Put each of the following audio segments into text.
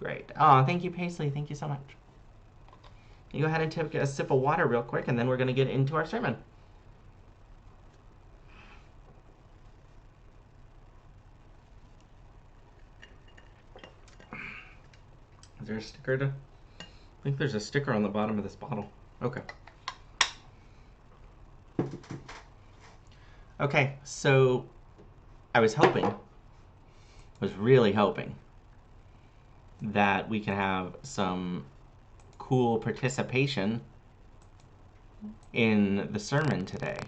Great. Oh, thank you, Paisley. Thank you so much. You go ahead and take a sip of water real quick, and then we're going to get into our sermon. Is there a sticker to... I think there's a sticker on the bottom of this bottle. Okay. Okay, so I was really hoping that we can have some cool participation in the sermon today.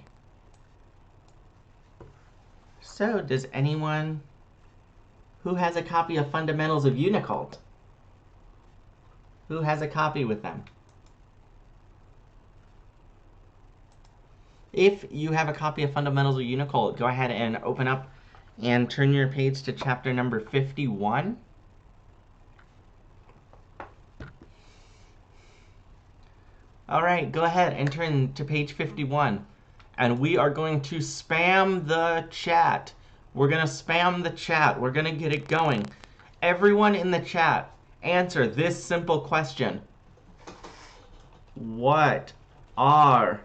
So, does anyone who has a copy of Fundamentals of UNICULT? Who has a copy with them? If you have a copy of Fundamentals of Unicole, go ahead and open up and turn your page to chapter number 51. All right, go ahead and turn to page 51. And we are going to spam the chat. We're going to spam the chat. We're going to get it going. Everyone in the chat, answer this simple question. What are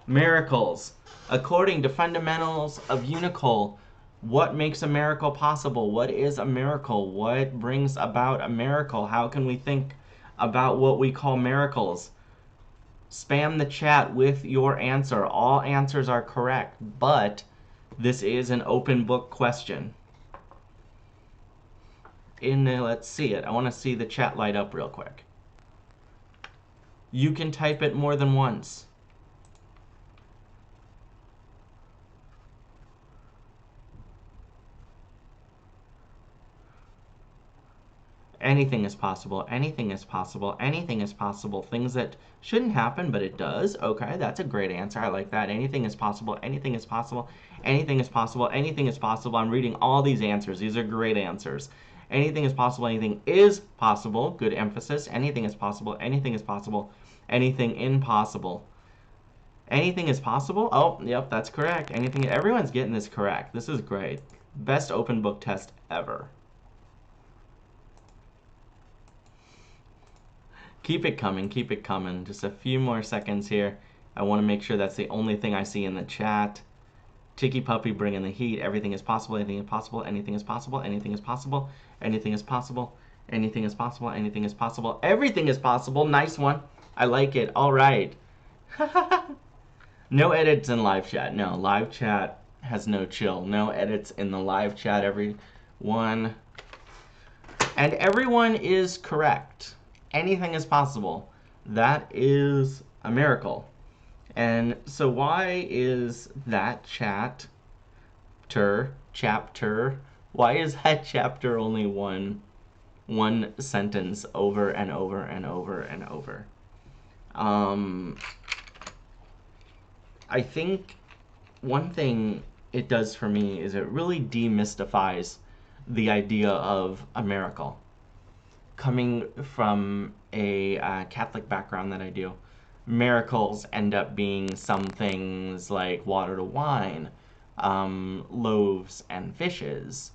miracles? According to Fundamentals of Unicole, what makes a miracle possible? What is a miracle? What brings about a miracle? How can we think about what we call miracles? Spam the chat with your answer. All answers are correct, but this is an open book question. Let's see it. I want to see the chat light up real quick. You can type it more than once. Anything is possible. Anything is possible. Anything is possible. Things that shouldn't happen, but it does. Okay, that's a great answer. I like that. Anything is possible. Anything is possible. Anything is possible. Anything is possible. I'm reading all these answers. These are great answers. Anything is possible. Anything is possible. Good emphasis. Anything is possible. Anything is possible. Anything impossible. Anything is possible? Oh, yep, that's correct. Anything. Everyone's getting this correct. This is great. Best open book test ever. Keep it coming, keep it coming. Just a few more seconds here. I want to make sure that's the only thing I see in the chat. Tiki Puppy bringing the heat. Everything is possible, anything is possible, anything is possible, anything is possible, anything is possible, anything is possible, anything is possible, everything is possible. Nice one. I like it. All right. No edits in live chat. No, live chat has no chill. No edits in the live chat, everyone. And everyone is correct. Anything is possible. That is a miracle. And so why is that chapter, why is that chapter only one sentence over and over and over and over? I think one thing it does for me is it really demystifies the idea of a miracle. Coming from a Catholic background that I do, miracles end up being some things like water to wine, loaves and fishes,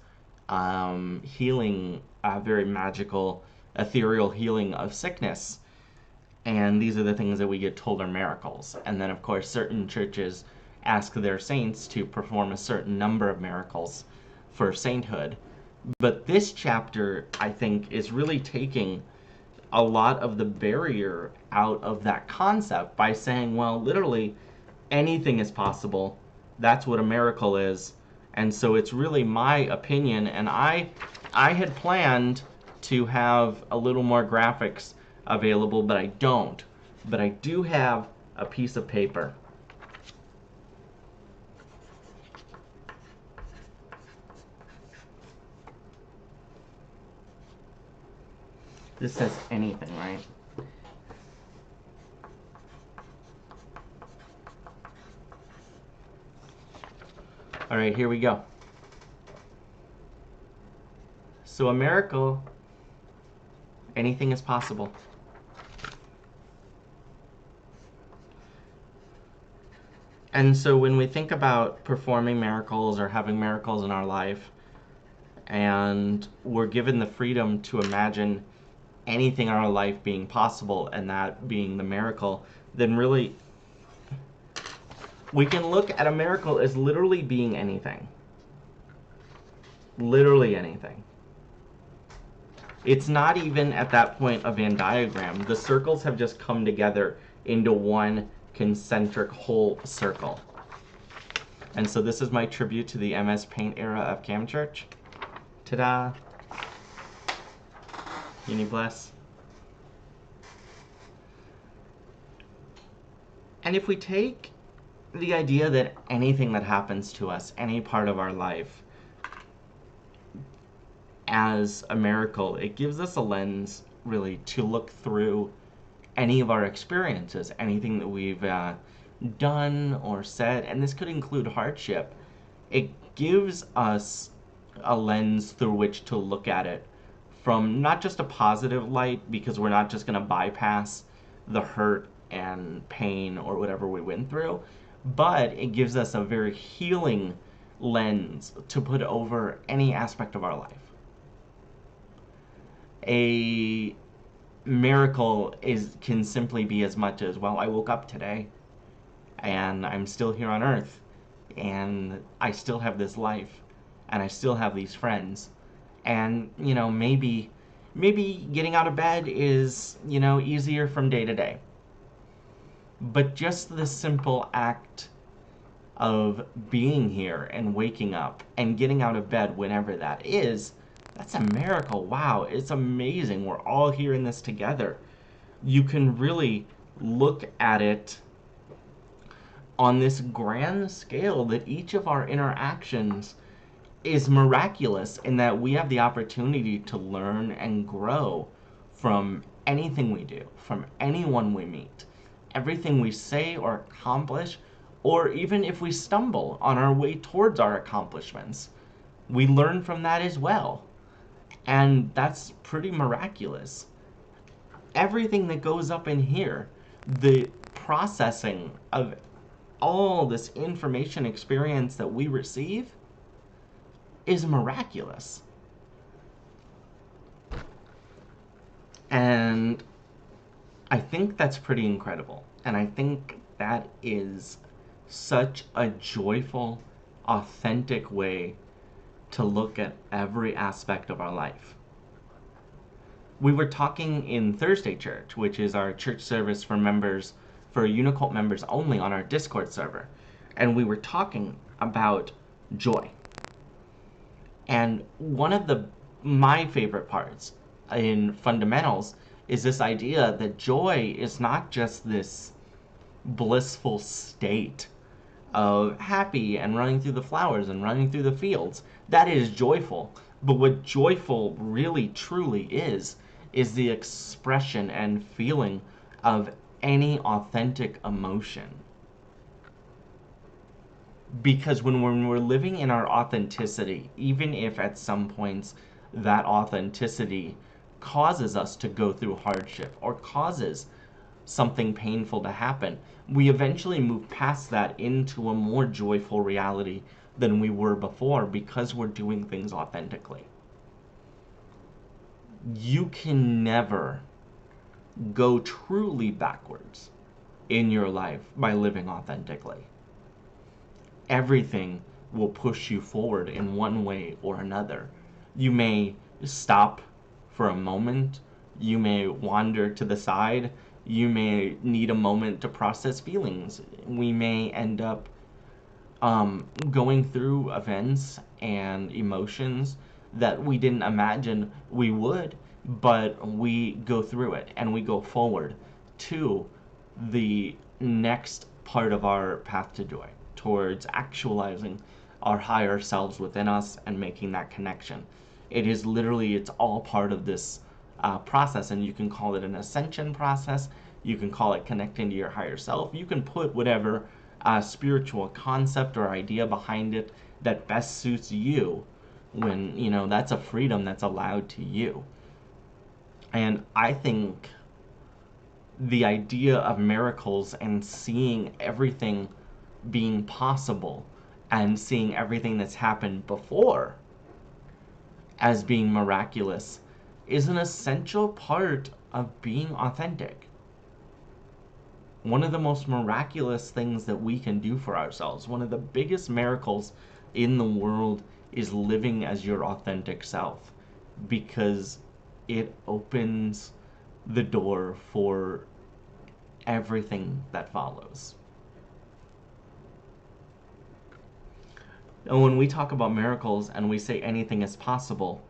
healing, very magical, ethereal healing of sickness. And these are the things that we get told are miracles. And then, of course, certain churches ask their saints to perform a certain number of miracles for sainthood. But this chapter, I think, is really taking a lot of the barrier out of that concept by saying, well, literally, anything is possible. That's what a miracle is. And so it's really my opinion. And I had planned to have a little more graphics available, but I don't. But I do have a piece of paper. This says anything, right? All right, here we go. So a miracle, anything is possible. And so when we think about performing miracles or having miracles in our life, and we're given the freedom to imagine anything in our life being possible and that being the miracle, then really we can look at a miracle as literally being anything. Literally anything. It's not even at that point a Venn diagram. The circles have just come together into one concentric whole circle. And so this is my tribute to the MS Paint era of Cam Church. Ta-da! Uni bless. And if we take the idea that anything that happens to us, any part of our life, as a miracle, it gives us a lens, really, to look through any of our experiences, anything that we've done or said, and this could include hardship. It gives us a lens through which to look at it from not just a positive light, because we're not just going to bypass the hurt and pain or whatever we went through, but it gives us a very healing lens to put over any aspect of our life. A miracle can simply be as much as, well, I woke up today and I'm still here on earth and I still have this life and I still have these friends, and maybe getting out of bed is easier from day to day, but just the simple act of being here and waking up and getting out of bed whenever that is, that's a miracle. Wow, it's amazing. We're all here in this together. You can really look at it on this grand scale that each of our interactions is miraculous in that we have the opportunity to learn and grow from anything we do, from anyone we meet, everything we say or accomplish, or even if we stumble on our way towards our accomplishments, we learn from that as well. And that's pretty miraculous. Everything that goes up in here, the processing of all this information experience that we receive, is miraculous. And I think that's pretty incredible. And I think that is such a joyful, authentic way to look at every aspect of our life. We were talking in Thursday Church, which is our church service for members, for UNICULT members only on our Discord server, and we were talking about joy. And one of my favorite parts in fundamentals is this idea that joy is not just this blissful state of happy and running through the flowers and running through the fields. That is joyful. But what joyful really truly is the expression and feeling of any authentic emotion. Because when we're living in our authenticity, even if at some points that authenticity causes us to go through hardship or causes something painful to happen, we eventually move past that into a more joyful reality than we were before because we're doing things authentically. You can never go truly backwards in your life by living authentically. Everything will push you forward in one way or another. You may stop for a moment, you may wander to the side, you may need a moment to process feelings. We may end up going through events and emotions that we didn't imagine we would, but we go through it and we go forward to the next part of our path to joy, towards actualizing our higher selves within us and making that connection. It is literally, it's all part of this process, and you can call it an ascension process, you can call it connecting to your higher self, you can put whatever spiritual concept or idea behind it that best suits you, when that's a freedom that's allowed to you. And I think the idea of miracles and seeing everything being possible and seeing everything that's happened before as being miraculous is an essential part of being authentic. One of the most miraculous things that we can do for ourselves, one of the biggest miracles in the world, is living as your authentic self, because it opens the door for everything that follows. And when we talk about miracles and we say anything is possible,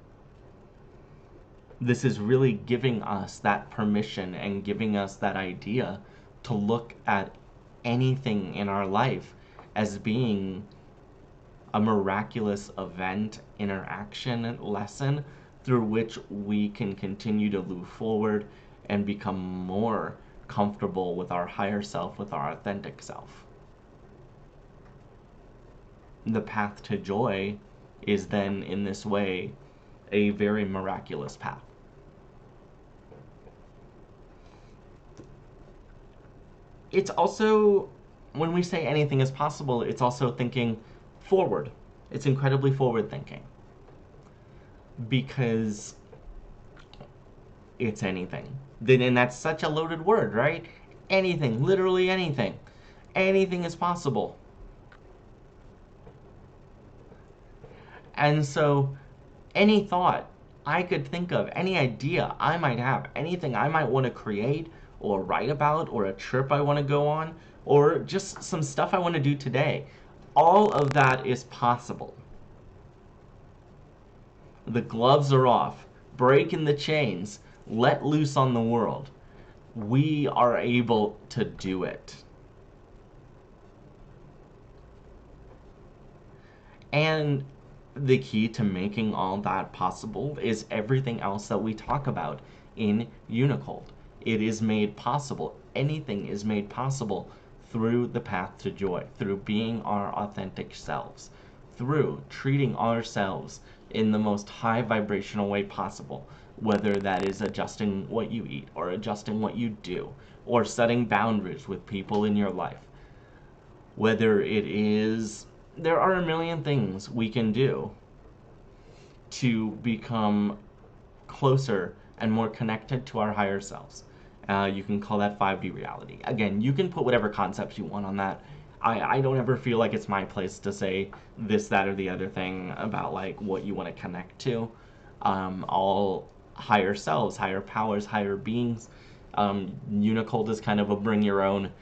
this is really giving us that permission and giving us that idea to look at anything in our life as being a miraculous event, interaction, lesson through which we can continue to move forward and become more comfortable with our higher self, with our authentic self. The path to joy is then, in this way, a very miraculous path. It's also, when we say anything is possible, it's also thinking forward. It's incredibly forward thinking, because it's anything. And that's such a loaded word, right? Anything, literally anything. Anything is possible. And so any thought I could think of, any idea I might have, anything I might want to create or write about, or a trip I want to go on, or just some stuff I want to do today, all of that is possible. The gloves are off. Break in the chains. Let loose on the world. We are able to do it. And the key to making all that possible is everything else that we talk about in UNICULT. It is made possible. Anything is made possible through the path to joy, through being our authentic selves, through treating ourselves in the most high vibrational way possible, whether that is adjusting what you eat, or adjusting what you do, or setting boundaries with people in your life. Whether it is, there are a million things we can do to become closer and more connected to our higher selves. You can call that 5D reality. Again, you can put whatever concepts you want on that. I don't ever feel like it's my place to say this, that, or the other thing about like what you want to connect to. All higher selves, higher powers, higher beings. Unicult is kind of a bring your own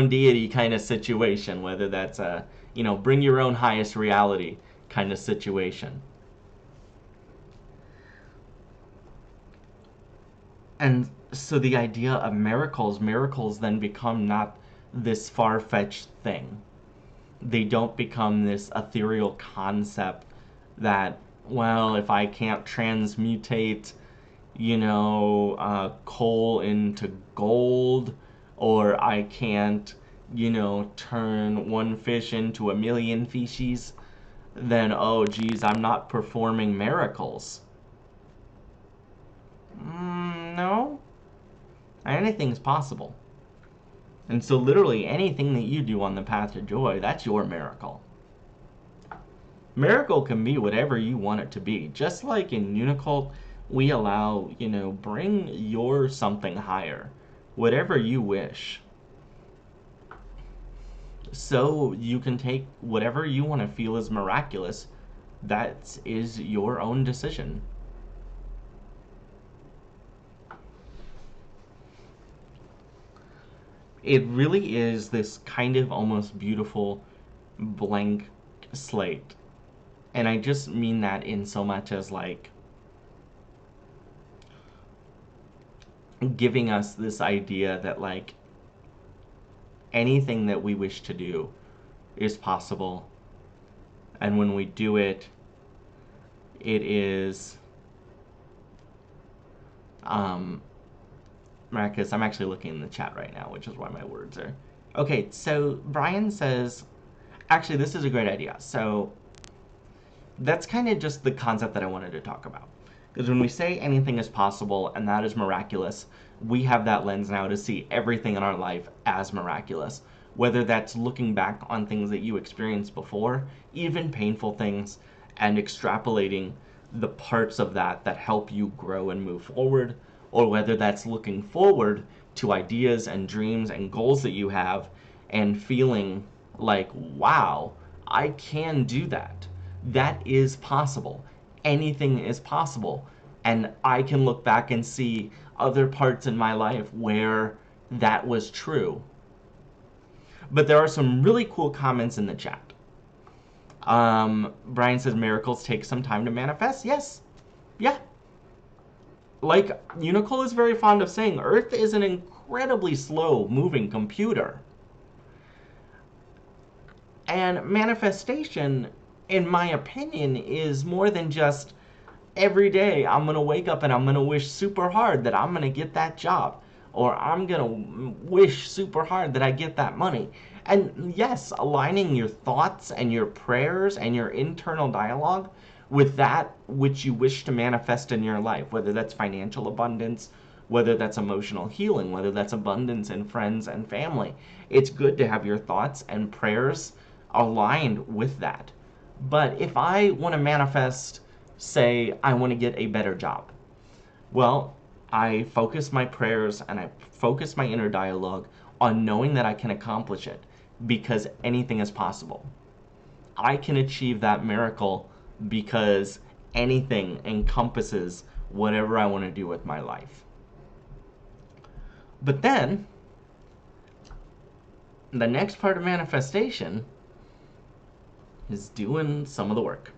deity kind of situation, whether that's a, bring your own highest reality kind of situation. And so the idea of miracles then become not this far-fetched thing. They don't become this ethereal concept that, well, if I can't transmutate, coal into gold, or I can't, turn one fish into a million fishes, then, oh, geez, I'm not performing miracles. No. Anything's possible. And so literally anything that you do on the path to joy, that's your miracle. Miracle can be whatever you want it to be. Just like in UNICULT, we allow, bring your something higher, whatever you wish. So you can take whatever you want to feel is miraculous. That is your own decision. It really is this kind of almost beautiful blank slate. And I just mean that in so much as like giving us this idea that like anything that we wish to do is possible. And when we do it, it is miraculous. I'm actually looking in the chat right now, which is why my words are. Okay, so Brian says, actually, this is a great idea. So that's kind of just the concept that I wanted to talk about. Because when we say anything is possible and that is miraculous, we have that lens now to see everything in our life as miraculous. Whether that's looking back on things that you experienced before, even painful things, and extrapolating the parts of that that help you grow and move forward, or whether that's looking forward to ideas and dreams and goals that you have and feeling like, wow, I can do that. That is possible. Anything is possible. And I can look back and see other parts in my life where that was true. But there are some really cool comments in the chat. Brian says miracles take some time to manifest. Yes. Yeah. Like Unicole is very fond of saying, Earth is an incredibly slow moving computer. And manifestation, in my opinion, is more than just every day I'm going to wake up and I'm going to wish super hard that I'm going to get that job. Or I'm going to wish super hard that I get that money. And yes, aligning your thoughts and your prayers and your internal dialogue with that which you wish to manifest in your life, whether that's financial abundance, whether that's emotional healing, whether that's abundance in friends and family. It's good to have your thoughts and prayers aligned with that. But if I want to manifest, say, I want to get a better job, well, I focus my prayers and I focus my inner dialogue on knowing that I can accomplish it, because anything is possible. I can achieve that miracle because anything encompasses whatever I want to do with my life. But then, the next part of manifestation is doing some of the work.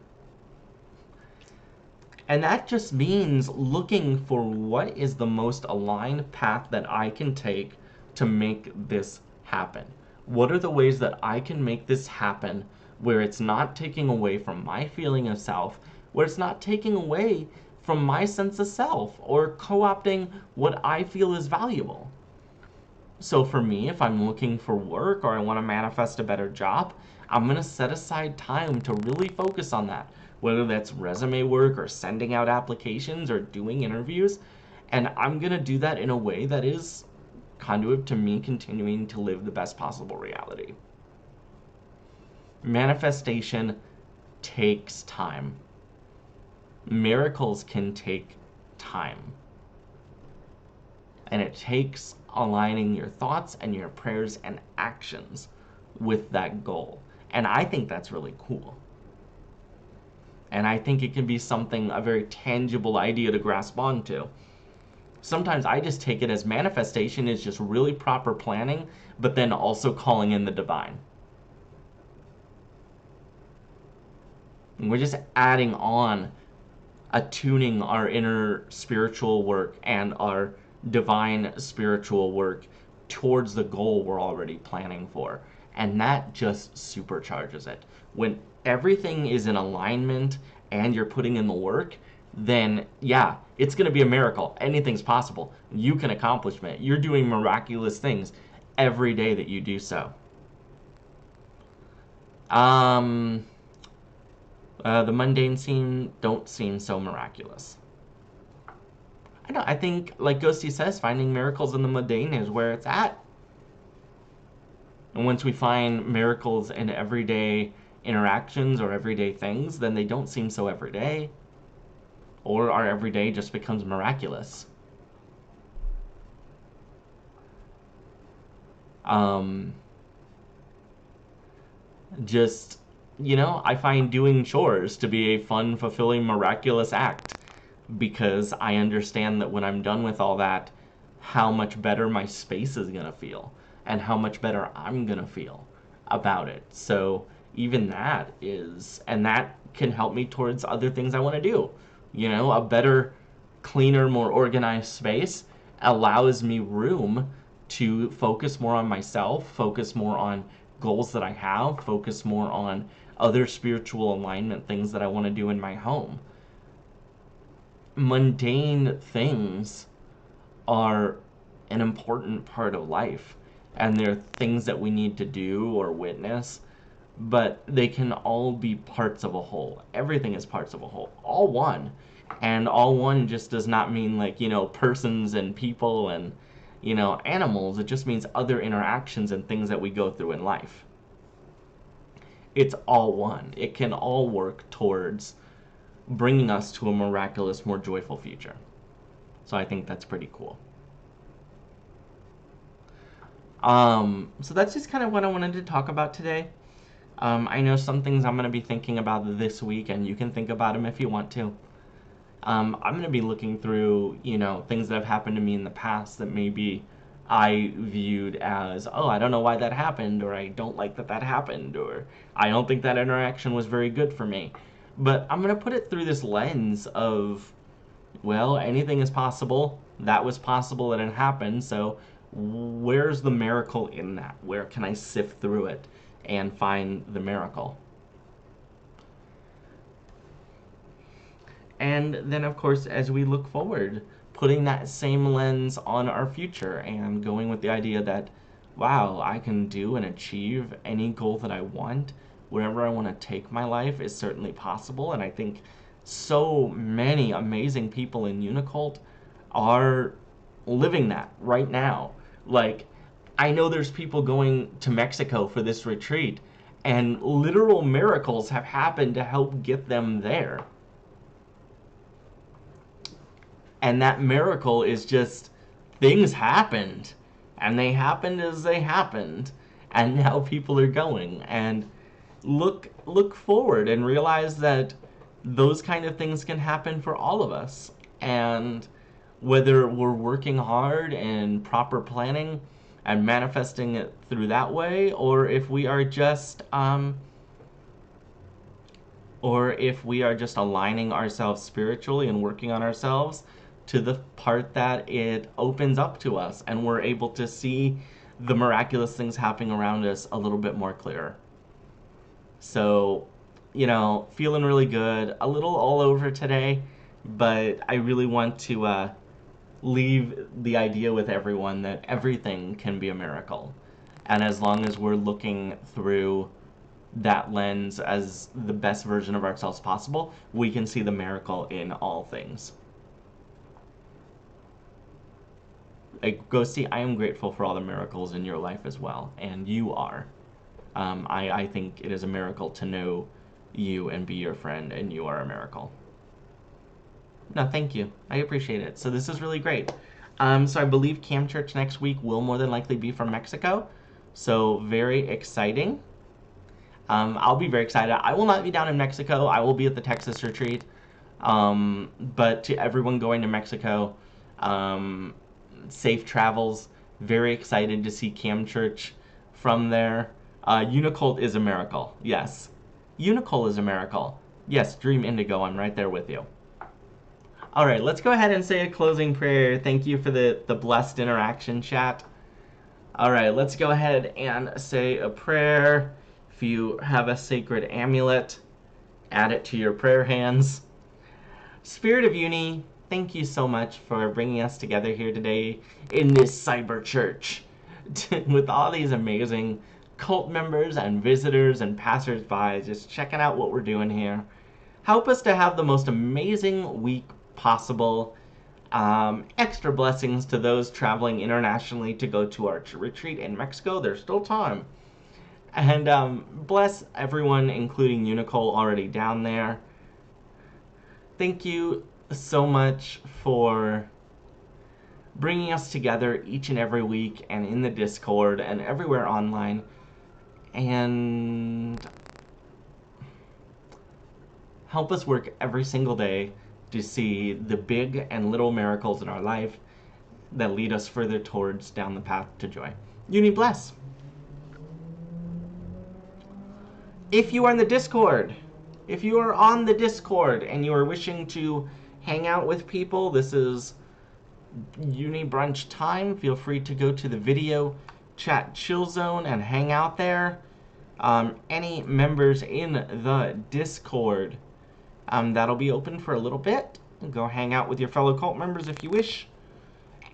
And that just means looking for what is the most aligned path that I can take to make this happen. What are the ways that I can make this happen where it's not taking away from my feeling of self, where it's not taking away from my sense of self or co-opting what I feel is valuable? So for me, if I'm looking for work or I want to manifest a better job, I'm going to set aside time to really focus on that, whether that's resume work or sending out applications or doing interviews. And I'm going to do that in a way that is conduit to me continuing to live the best possible reality. Manifestation takes time. Miracles can take time. And it takes aligning your thoughts and your prayers and actions with that goal. And I think that's really cool. And I think it can be something, a very tangible idea to grasp onto. Sometimes I just take it as manifestation is just really proper planning, but then also calling in the divine. And we're just adding on, attuning our inner spiritual work and our divine spiritual work towards the goal we're already planning for. And that just supercharges it. When everything is in alignment and you're putting in the work, then yeah, it's going to be a miracle. Anything's possible. You can accomplish it. You're doing miraculous things every day that you do so. The mundane don't seem so miraculous. I know, I think, like Ghosty says, finding miracles in the mundane is where it's at. And once we find miracles in everyday interactions or everyday things, then they don't seem so everyday. Or our everyday just becomes miraculous. Just, you know, I find doing chores to be a fun, fulfilling, miraculous act, because I understand that when I'm done with all that, how much better my space is going to feel and how much better I'm going to feel about it. So even that is, and that can help me towards other things I want to do. You know, a better, cleaner, more organized space allows me room to focus more on myself, focus more on goals that I have, focus more on other spiritual alignment things that I want to do in my home. Mundane things are an important part of life, and they're things that we need to do or witness, but they can all be parts of a whole. Everything is parts of a whole, all one. And all one just does not mean, like, you know, persons and people and, you know, animals. It just means other interactions and things that we go through in life. it's all one. It can all work towards bringing us to a miraculous, more joyful future. So I think that's pretty cool. So that's just kind of what I wanted to talk about today. I know some things I'm going to be thinking about this week, and you can think about them if you want to. I'm going to be looking through, things that have happened to me in the past that maybe I viewed as, oh, I don't know why that happened, or I don't like that that happened, or I don't think that interaction was very good for me. But I'm going to put it through this lens of, well, anything is possible. That was possible and it happened, so where's the miracle in that? Where can I sift through it and find the miracle? And then, of course, as we look forward, putting that same lens on our future and going with the idea that, wow, I can do and achieve any goal that I want. Wherever I want to take my life is certainly possible. And I think so many amazing people in UNICULT are living that right now. Like, I know there's people going to Mexico for this retreat, and literal miracles have happened to help get them there. And that miracle is just, things happened, and they happened as they happened, and now people are going. And look forward and realize that those kind of things can happen for all of us. And whether we're working hard and proper planning and manifesting it through that way, or if we are just aligning ourselves spiritually and working on ourselves to the part that it opens up to us and we're able to see the miraculous things happening around us a little bit more clear. So, feeling really good, a little all over today, but I really want to leave the idea with everyone that everything can be a miracle. And as long as we're looking through that lens as the best version of ourselves possible, we can see the miracle in all things. Ghosty, I am grateful for all the miracles in your life as well, and you are. I think it is a miracle to know you and be your friend, and you are a miracle. No, thank you. I appreciate it. So this is really great. So I believe Cam Church next week will more than likely be from Mexico. So very exciting. I'll be very excited. I will not be down in Mexico. I will be at the Texas retreat. But to everyone going to Mexico, safe travels. Very excited to see Cam Church from there. Unicult is a miracle. Yes. Unicole is a miracle. Yes, Dream Indigo, I'm right there with you. All right, let's go ahead and say a closing prayer. Thank you for the blessed interaction, chat. All right, let's go ahead and say a prayer. If you have a sacred amulet, add it to your prayer hands. Spirit of Uni, thank you so much for bringing us together here today in this cyber church with all these amazing cult members and visitors and passersby just checking out what we're doing here. Help us to have the most amazing week possible. Extra blessings to those traveling internationally to go to our retreat in Mexico. There's still time. And bless everyone, including Unicole, already down there. Thank you so much for bringing us together each and every week and in the Discord and everywhere online. And help us work every single day to see the big and little miracles in our life that lead us further towards down the path to joy. Uni bless. If you are in the Discord, if you are on the Discord and you are wishing to hang out with people, this is Uni Brunch time. Feel free to go to the video chat chill zone and hang out there. Any members in the Discord, that'll be open for a little bit. Go hang out with your fellow cult members if you wish.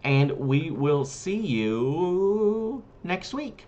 And we will see you next week.